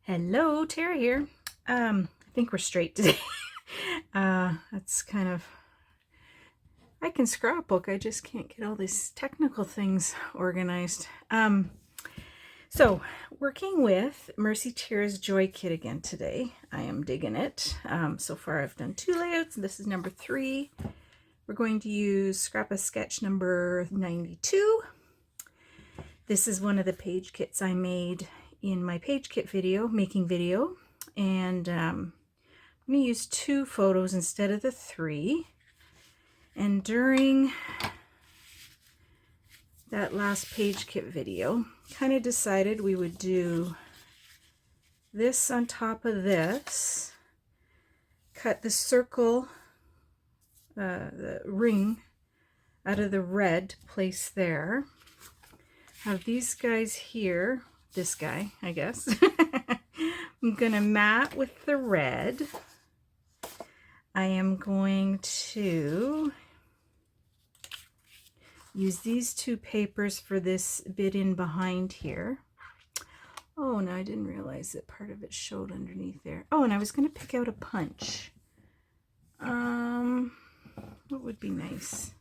Hello, Tiara here. I think we're straight today. That's kind of, I can scrapbook, I just can't get all these technical things organized. So working with Mercy Tiara's Joy Kit again today. I am digging it. So far I've done 2 layouts, and this is number 3. We're going to use Scrap a Sketch number 92. This is one of the page kits I made in my page kit video, making video, and I'm going to use 2 photos instead of the 3. And during that last page kit video, kind of decided we would do this on top of this, cut the circle, the ring out of the red, place there, have these guys here, this guy, I guess. I'm gonna mat with the red. I am going to use these 2 papers for this bit in behind here. Oh, no, I didn't realize that part of it showed underneath there. Oh, and I was gonna pick out a punch. What would be nice?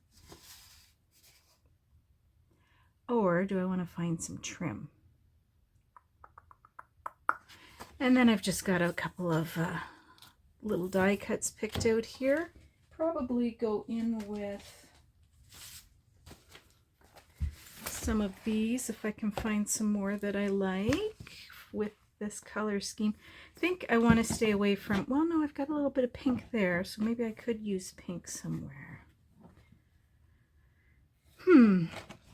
Or do I want to find some trim? And then I've just got a couple of little die cuts picked out here. Probably go in with some of these if I can find some more that I like with this color scheme. I think I want to stay away from, well, no, I've got a little bit of pink there, so maybe I could use pink somewhere.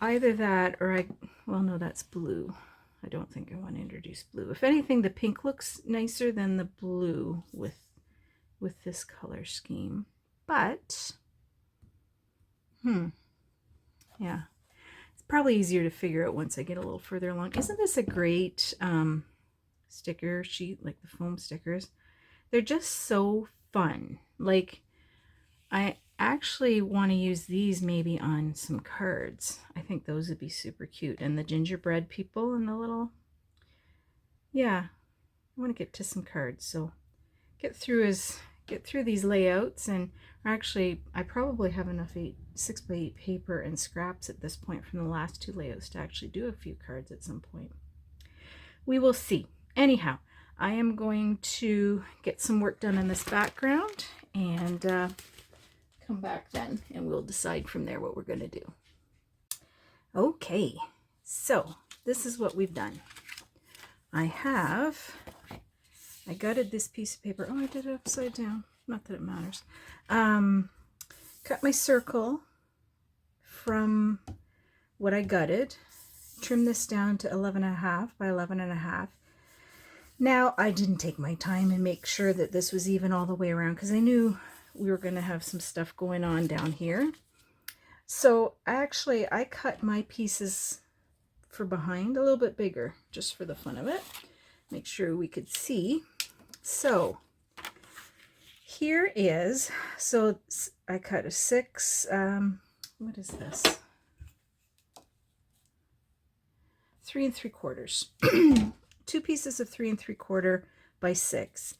Either that or well, no, that's blue. I don't think I want to introduce blue. If anything, the pink looks nicer than the blue with this color scheme. But, yeah. It's probably easier to figure out once I get a little further along. Isn't this a great sticker sheet, like the foam stickers? They're just so fun. Like, I actually want to use these maybe on some cards. I think those would be super cute. And the gingerbread people and the little, yeah, I want to get to some cards. So get through these layouts, and actually I probably have enough 6x8 paper and scraps at this point from the last 2 layouts to actually do a few cards at some point. We will see. Anyhow, I am going to get some work done in this background and come back then, and we'll decide from there what we're going to do. Okay, so this is what we've done. I gutted this piece of paper. Oh, I did it upside down. Not that it matters. Cut my circle from what I gutted. Trim this down to 11.5 by 11.5. Now, I didn't take my time and make sure that this was even all the way around because I knew we were going to have some stuff going on down here. So actually, I cut my pieces for behind a little bit bigger just for the fun of it. Make sure we could see. So here is, so I cut a 6, what is this? 3 3/4. 2 pieces of 3 3/4 by 6.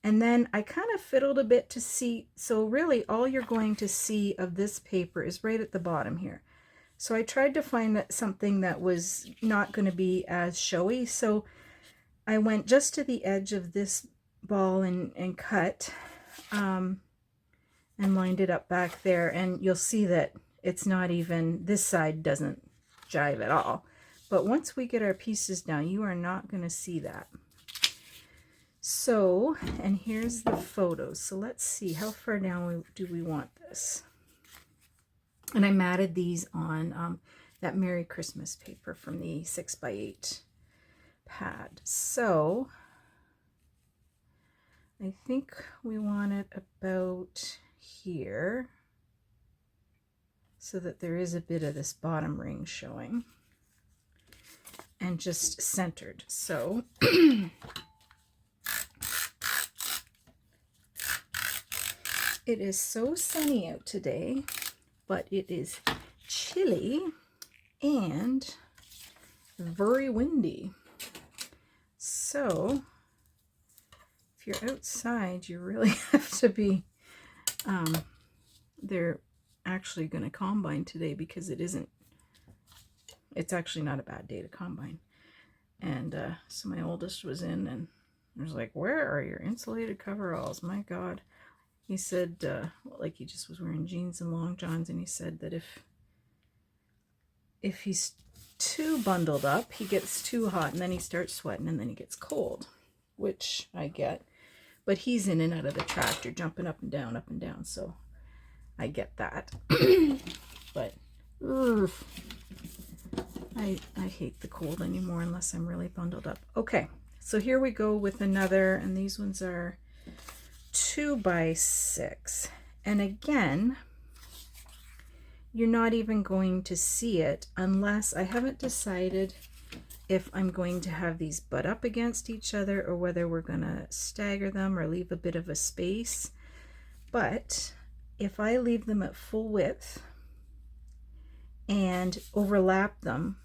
And then I kind of fiddled a bit to see, so really all you're going to see of this paper is right at the bottom here. So I tried to find something that was not going to be as showy, so I went just to the edge of this ball and cut and lined it up back there, and you'll see that it's not even, this side doesn't jive at all. But once we get our pieces down, you are not going to see that. So, and here's the photos. So let's see, how far down do we want this? And I matted these on that Merry Christmas paper from the 6x8 pad. So I think we want it about here so that there is a bit of this bottom ring showing and just centered. So it is so sunny out today, but it is chilly and very windy. So if you're outside, you really have to be, they're actually going to combine today because it's actually not a bad day to combine. And so my oldest was in and I was like, where are your insulated coveralls? My God. He said, like he just was wearing jeans and long johns, and he said that if he's too bundled up, he gets too hot and then he starts sweating and then he gets cold, which I get. But he's in and out of the tractor, jumping up and down, so I get that. But ugh, I hate the cold anymore unless I'm really bundled up. Okay, so here we go with another, and these ones are 2x6. And again, you're not even going to see it unless I haven't decided if I'm going to have these butt up against each other or whether we're going to stagger them or leave a bit of a space. But if I leave them at full width and overlap them,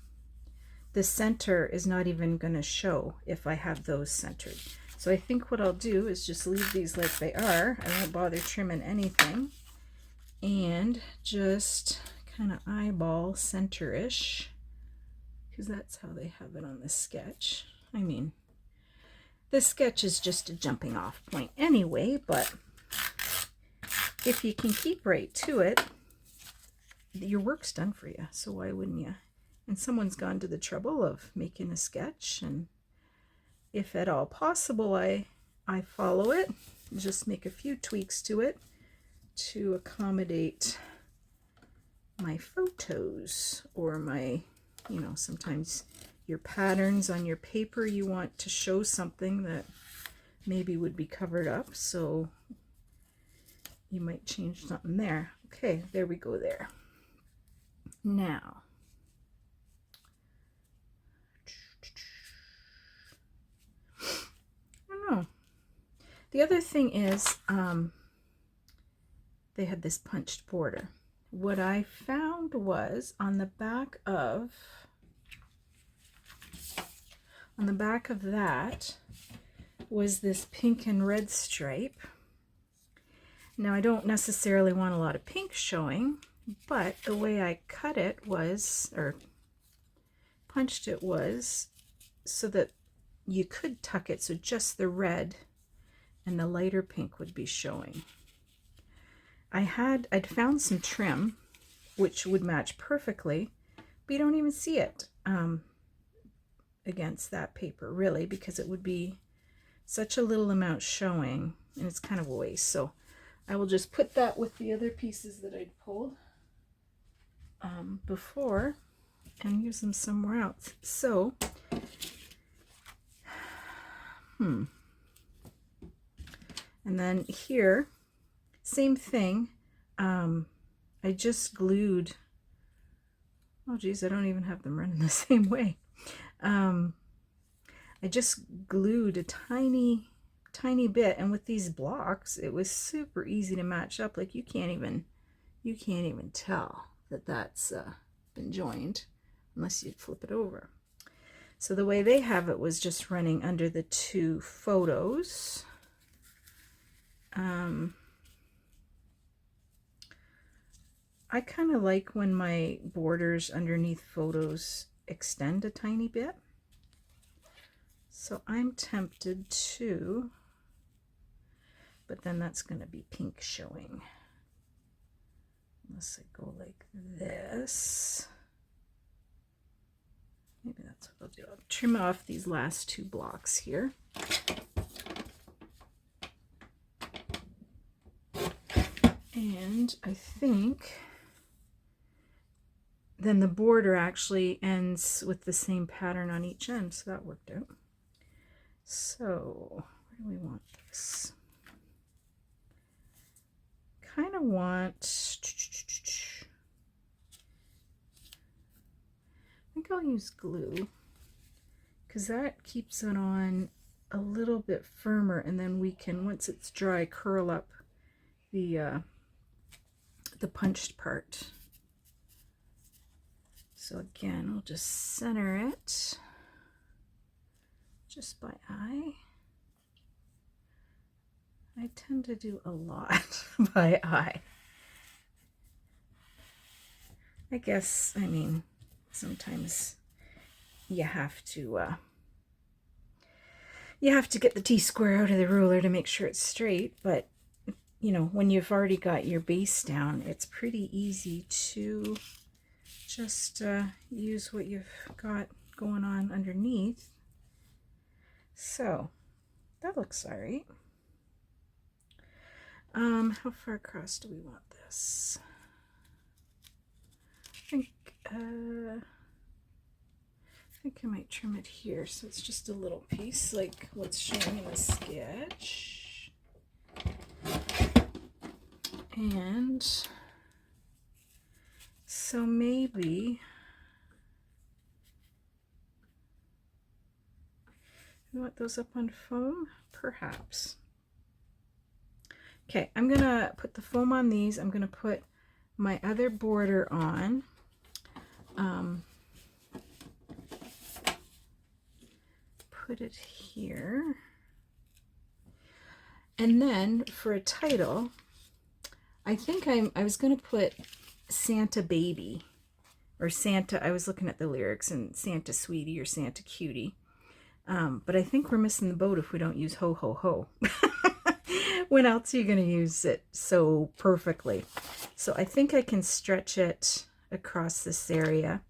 the center is not even going to show if I have those centered. So I think what I'll do is just leave these like they are. I won't bother trimming anything and just kind of eyeball center-ish, because that's how they have it on the sketch. I mean, this sketch is just a jumping off point anyway, but if you can keep right to it, your work's done for you, so why wouldn't you? And someone's gone to the trouble of making a sketch, and if at all possible, I follow it, just make a few tweaks to it to accommodate my photos or my, you know, sometimes your patterns on your paper, you want to show something that maybe would be covered up, so you might change something there. Okay, there we go there. Now, I don't know. The other thing is, they had this punched border. What I found was on the back of that was this pink and red stripe. Now I don't necessarily want a lot of pink showing, but the way I cut it was, or punched it was, so that you could tuck it so just the red and the lighter pink would be showing. I'd found some trim which would match perfectly, but you don't even see it against that paper really, because it would be such a little amount showing and it's kind of a waste. So I will just put that with the other pieces that I'd pulled before and use them somewhere else. So and then here, same thing. I just glued, oh geez, I don't even have them running the same way. I just glued a tiny bit, and with these blocks it was super easy to match up. Like you can't even tell that that's been joined unless you flip it over. So the way they have it was just running under the two photos. I kind of like when my borders underneath photos extend a tiny bit. So I'm tempted to, but then that's going to be pink showing. Unless I go like this. Maybe that's what I'll do. I'll trim off these last two blocks here. And I think then the border actually ends with the same pattern on each end, so that worked out. So where do we want this? Kind of want, I think I'll use glue because that keeps it on a little bit firmer, and then we can, once it's dry, curl up the punched part. So again, I'll just center it just by eye. I tend to do a lot by eye. I guess, I mean, sometimes you have to get the T-square out of the ruler to make sure it's straight, but you know, when you've already got your base down, it's pretty easy to just use what you've got going on underneath. So that looks all right. How far across do we want this? I think I might trim it here so it's just a little piece like what's showing in the sketch. And so maybe you want those up on foam? Perhaps. Okay, I'm gonna put the foam on these. I'm gonna put my other border on. Put it here. And then for a title, I think I was gonna put Santa Baby or Santa. I was looking at the lyrics and Santa Sweetie or Santa Cutie. But I think we're missing the boat if we don't use Ho Ho Ho. When else are you going to use it so perfectly? So I think I can stretch it across this area.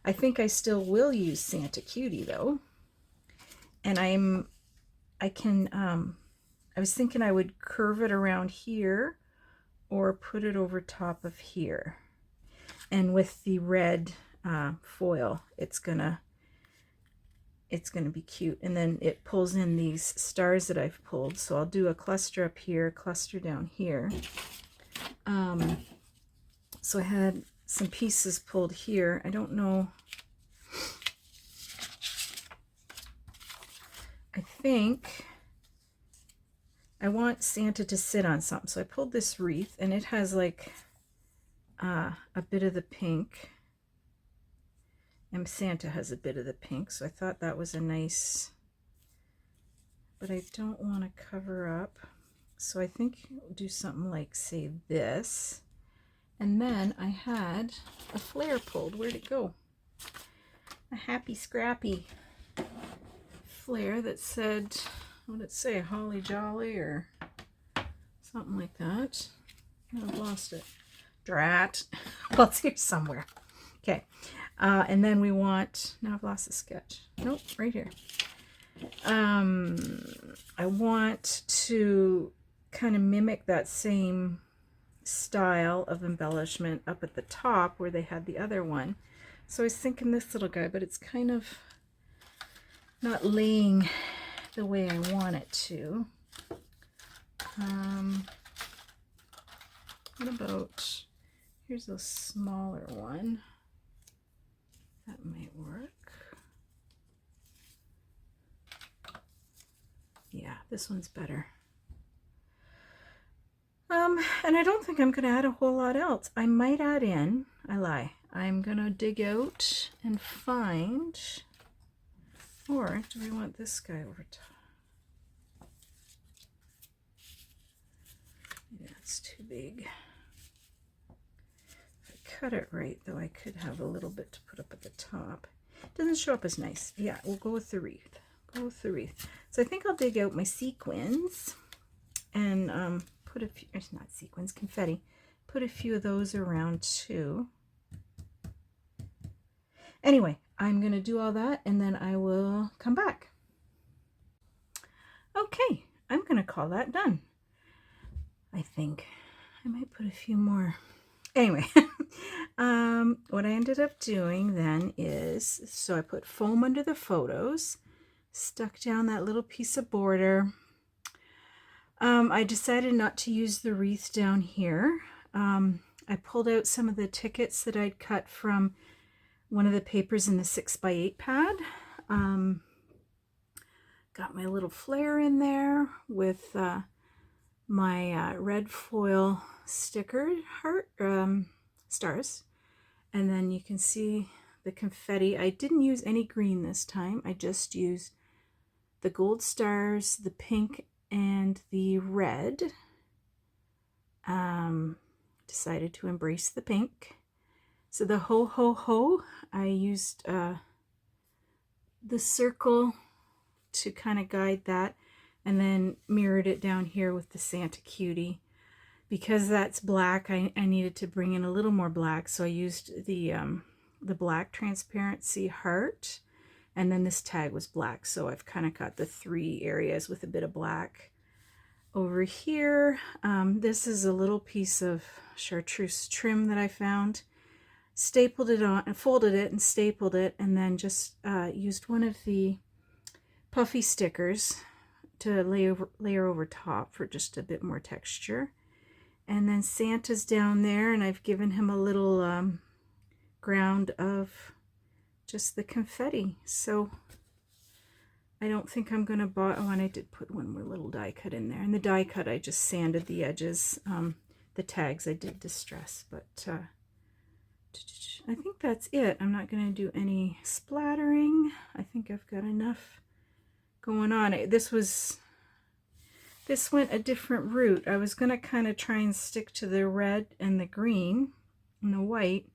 I think I still will use Santa Cutie though. And I was thinking I would curve it around here or put it over top of here. And with the red foil, it's gonna be cute. And then it pulls in these stars that I've pulled. So I'll do a cluster up here, cluster down here. So I had some pieces pulled here. I don't know. I think I want Santa to sit on something. So I pulled this wreath and it has like a bit of the pink. And Santa has a bit of the pink, so I thought that was a nice, but I don't want to cover up. So I think I'll do something like, say, this. And then I had a flare pulled. Where'd it go? A happy scrappy flare that said, what did it say? Holly Jolly or something like that. I've lost it. Drat. Well, it's here somewhere. Okay. And then we want, now I've lost the sketch. Nope, right here. I want to kind of mimic that same style of embellishment up at the top where they had the other one. So I was thinking this little guy, but it's kind of not laying the way I want it to. What about, here's a smaller one. That might work. Yeah, this one's better. And I don't think I'm going to add a whole lot else. I might add in, I lie. I'm going to dig out and find, or do we want this guy over top? Yeah, it's too big. Cut it right though, I could have a little bit to put up at the top. Doesn't show up as nice. Yeah, we'll go with the wreath. Go with the wreath. So I think I'll dig out my sequins and put a few, it's not sequins, confetti. Put a few of those around too. Anyway, I'm gonna do all that and then I will come back. Okay, I'm gonna call that done. I think I might put a few more. Anyway, what I ended up doing then is, so I put foam under the photos, stuck down that little piece of border. I decided not to use the wreath down here. I pulled out some of the tickets that I'd cut from one of the papers in the 6x8 pad. Got my little flare in there with my red foil sticker heart stars, and then you can see the confetti. I didn't use any green this time. I just used the gold stars, the pink and the red. Decided to embrace the pink. So the ho ho ho, I used the circle to kind of guide that, and then mirrored it down here with the Santa Cutie. Because that's black, I needed to bring in a little more black, so I used the black transparency heart, and then this tag was black, so I've kind of got the 3 areas with a bit of black. Over here, this is a little piece of chartreuse trim that I found. Stapled it on, folded it and stapled it, and then just used one of the puffy stickers to layer over top for just a bit more texture. And then Santa's down there, and I've given him a little ground of just the confetti. So I don't think I'm going to buy, oh, and I did put one more little die cut in there. And the die cut, I just sanded the edges. The tags I did distress, but I think that's it. I'm not going to do any splattering. I think I've got enough going on. This went a different route. I was going to kind of try and stick to the red and the green and the white,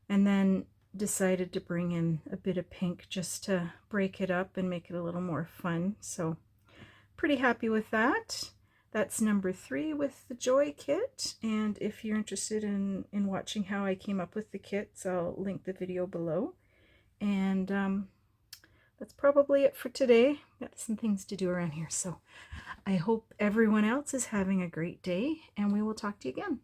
and then decided to bring in a bit of pink just to break it up and make it a little more fun. So pretty happy with that. That's number 3 with the Joy kit, and if you're interested in watching how I came up with the kits, I'll link the video below. And that's probably it for today. Got some things to do around here, so I hope everyone else is having a great day, and we will talk to you again.